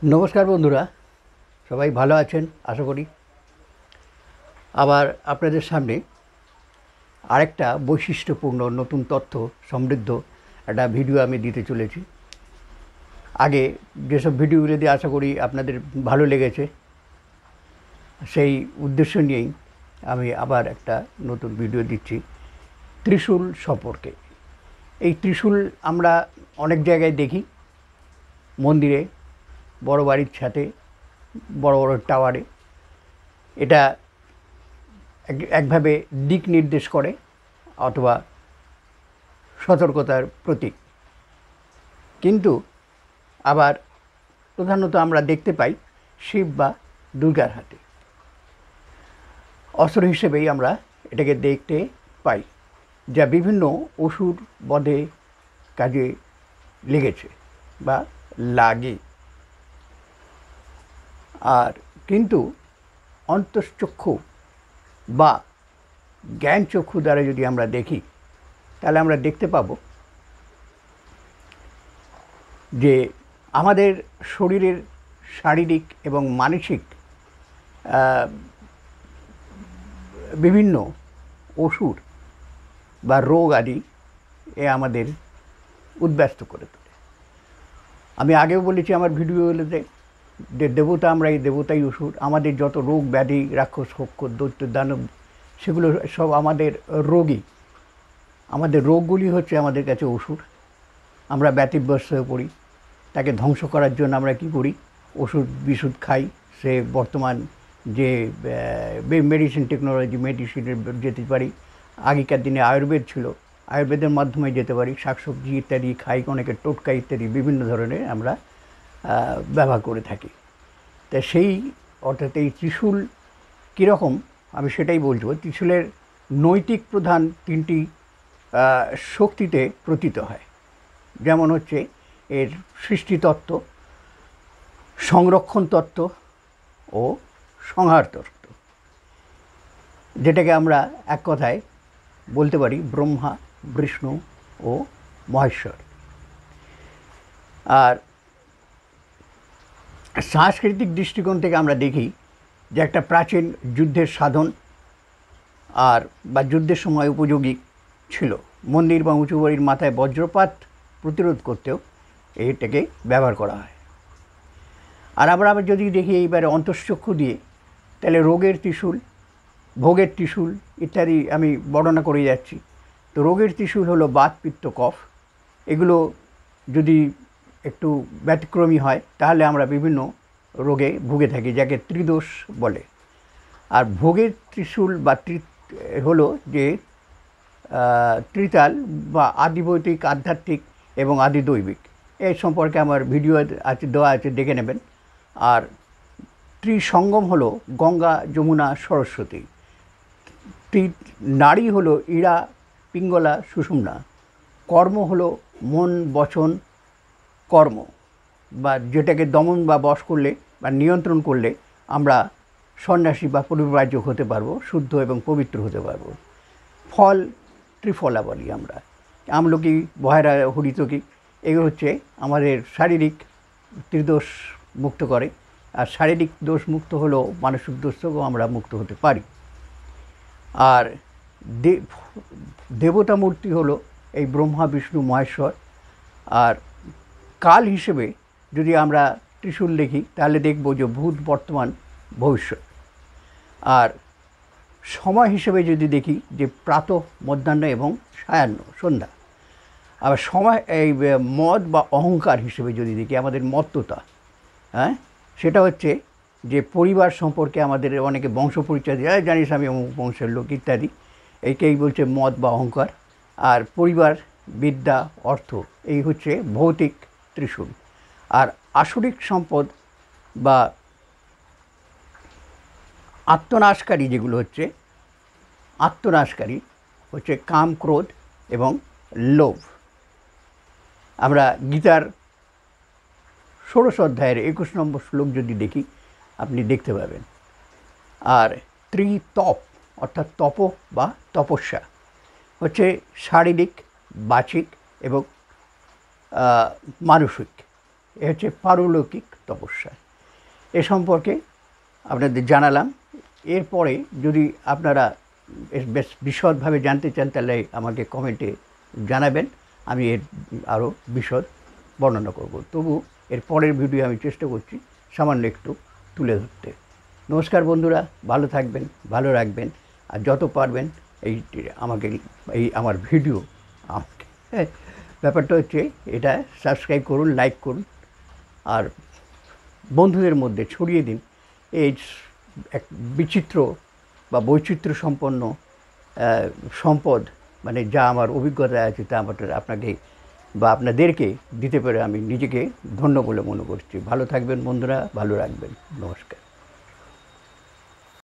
নমস্কার বন্ধুরা, সবাই ভালো আছেন আশা করি। আবার আপনাদের সামনে আরেকটা বৈশিষ্ট্যপূর্ণ নতুন তথ্য সমৃদ্ধ একটা ভিডিও আমি দিতে চলেছি। আগে যেসব ভিডিওগুলো দিয়ে আশা করি আপনাদের ভালো লেগেছে, সেই উদ্দেশ্য নিয়েই আমি আবার একটা নতুন ভিডিও দিচ্ছি ত্রিশূল সম্পর্কে। এই ত্রিশূল আমরা অনেক জায়গায় দেখি, মন্দিরে, বড় বাড়ির ছাদে, বড় বড় টাওয়ারে। এটা একভাবে দিক নির্দেশ করে অথবা সতর্কতার প্রতীক। কিন্তু আবার প্রধানত আমরা দেখতে পাই শিব বা দুর্গার হাতে অস্ত্র হিসেবেই আমরা এটাকে দেখতে পাই, যা বিভিন্ন অসুর বধে কাজে লেগেছে বা লাগে। আর কিন্তু অন্তশ্চক্ষু বা জ্ঞান চক্ষু দ্বারা যদি আমরা দেখি, তাহলে আমরা দেখতে পাব যে আমাদের শরীরের শারীরিক এবং মানসিক বিভিন্ন অসুর বা রোগ আদি এ আমাদের উদ্ব্যস্ত করে তোলে। আমি আগেও বলেছি আমার ভিডিওগুলোতে যে দেবতা আমরা, এই দেবতাই অসুর। আমাদের যত রোগ ব্যাধি, রাক্ষস রক্ষর দৈত্য দানব, সেগুলো সব আমাদের রোগী। আমাদের রোগগুলি হচ্ছে আমাদের কাছে অসুর। আমরা ব্যতিব্যস্ত হয়ে পড়ি, তাকে ধ্বংস করার জন্য আমরা কী করি? ওষুধ বিশুদ্ধ খাই। সে বর্তমান যে মেডিসিন টেকনোলজি, মেডিসিনের যেতে পারি। আগেকার দিনে আয়ুর্বেদ ছিল, আয়ুর্বেদের মাধ্যমে যেতে পারি। শাকসবজি ইত্যাদি খাই, অনেকের টোটকা ইত্যাদি বিভিন্ন ধরনের আমরা ব্যবহার করে থাকি। তা সেই অর্থাৎ এই ত্রিশূল কীরকম, আমি সেটাই বলব। ত্রিশূলের নৈতিক প্রধান তিনটি শক্তিতে প্রতীত হয়, যেমন হচ্ছে এর সৃষ্টিতত্ত্ব, সংরক্ষণ তত্ত্ব ও সংহার তত্ত্ব, যেটাকে আমরা এক কথায় বলতে পারি ব্রহ্মা, বিষ্ণু ও মহেশ্বর। আর সাংস্কৃতিক দৃষ্টিকোণ থেকে আমরা দেখি যে একটা প্রাচীন যুদ্ধের সাধন আর বা যুদ্ধের সময় উপযোগী ছিল। মন্দির বা উঁচু বাড়ির মাথায় বজ্রপাত প্রতিরোধ করতেও এটাকে ব্যবহার করা হয়। আর আমরা যদি দেখি এইবারে অন্তশ্চক্ষু দিয়ে, তাহলে রোগের ত্রিশূল, ভোগের ত্রিশূল ইত্যাদি আমি বর্ণনা করে যাচ্ছি। তো রোগের ত্রিশূল হলো বাত, পিত্ত, কফ। এগুলো যদি একটু ব্যতিক্রমী হয়, তাহলে আমরা বিভিন্ন রোগে ভুগে থাকি, যাকে ত্রিদোষ বলে। আর ভোগের ত্রিশূল বা হলো যে ত্রিতাল বা আদিবৈদিক, আধ্যাত্মিক এবং আদিদৈবিক। এই সম্পর্কে আমার ভিডিও আছে, দেওয়া আছে, দেখে নেবেন। আর ত্রিসঙ্গম হলো গঙ্গা, যমুনা, সরস্বতী। নারী হলো ইড়া, পিঙ্গলা, সুষুম্না। কর্ম হলো মন, বচন, কর্ম, বা যেটাকে দমন বা বশ করলে বা নিয়ন্ত্রণ করলে আমরা সন্ন্যাসী বা পরিব্রাজক হতে পারবো, শুদ্ধ এবং পবিত্র হতে পারবো। ফল ত্রিফলা বলি আমরা, আমলকি, বহেরা, হরিতকি। এগুলো হচ্ছে আমাদের শারীরিক ত্রিদোষ মুক্ত করে। আর শারীরিক দোষ মুক্ত হলেও মানসিক দোষ থেকেও আমরা মুক্ত হতে পারি। আর দেবতা মূর্তি হলো এই ব্রহ্মা, বিষ্ণু, মহেশ্বর। আর কাল হিসেবে যদি আমরা ত্রিশূল দেখি, তাহলে দেখব যে ভূত, বর্তমান, ভবিষ্যৎ। আর সময় হিসেবে যদি দেখি, যে প্রাতঃ, মধ্যাহ্ন এবং সায়াহ্ন, সন্ধ্যা। আবার সময় এই মদ বা অহংকার হিসেবে যদি দেখি, আমাদের মত্ততা, হ্যাঁ, সেটা হচ্ছে যে পরিবার সম্পর্কে আমাদের অনেকে বংশ পরিচয় দিয়ে, জানিস আমি অমুক বংশের লোক ইত্যাদি, এইকেই বলছে মদ বা অহংকার। আর পরিবার, বিদ্যা, অর্থ, এই হচ্ছে ভৌতিক ত্রিশূল। আর আসরিক সম্পদ বা আত্মনাশকারী, যেগুলো হচ্ছে আত্মনাশকারী, হচ্ছে কাম, ক্রোধ এবং লোভ। আমরা গীতার 16 অধ্যায়ের 21 নম্বর শ্লোক যদি দেখি, আপনি দেখতে পাবেন। আর ত্রিতপ অর্থাৎ তপ বা তপস্যা হচ্ছে শারীরিক, বাচিক এবং মানসিক। এ হচ্ছে পারলৌকিক তপস্যা। এ সম্পর্কে আপনাদের জানালাম। এরপরে যদি আপনারা বেশ বিশদভাবে জানতে চান তাহলে আমাকে কমেন্টে জানাবেন, আমি এর আরও বিশদ বর্ণনা করব। তবু এর পরের ভিডিও আমি চেষ্টা করছি সামান্য একটু তুলে ধরতে। নমস্কার বন্ধুরা, ভালো থাকবেন, ভালো রাখবেন, আর যত পারবেন আমাকে আমার ভিডিও আমাকে ব্যাপারটা হচ্ছে এটা সাবস্ক্রাইব করুন, লাইক করুন, আর বন্ধুদের মধ্যে ছড়িয়ে দিন এই এক বিচিত্র বা বৈচিত্র্য সম্পন্ন সম্পদ, মানে যা আমার অভিজ্ঞতা আছে তা আপনাকে বা আপনাদেরকে দিতে পেরে আমি নিজেকে ধন্য বলে মনে করছি। ভালো থাকবেন বন্ধুরা, ভালো রাখবেন। নমস্কার।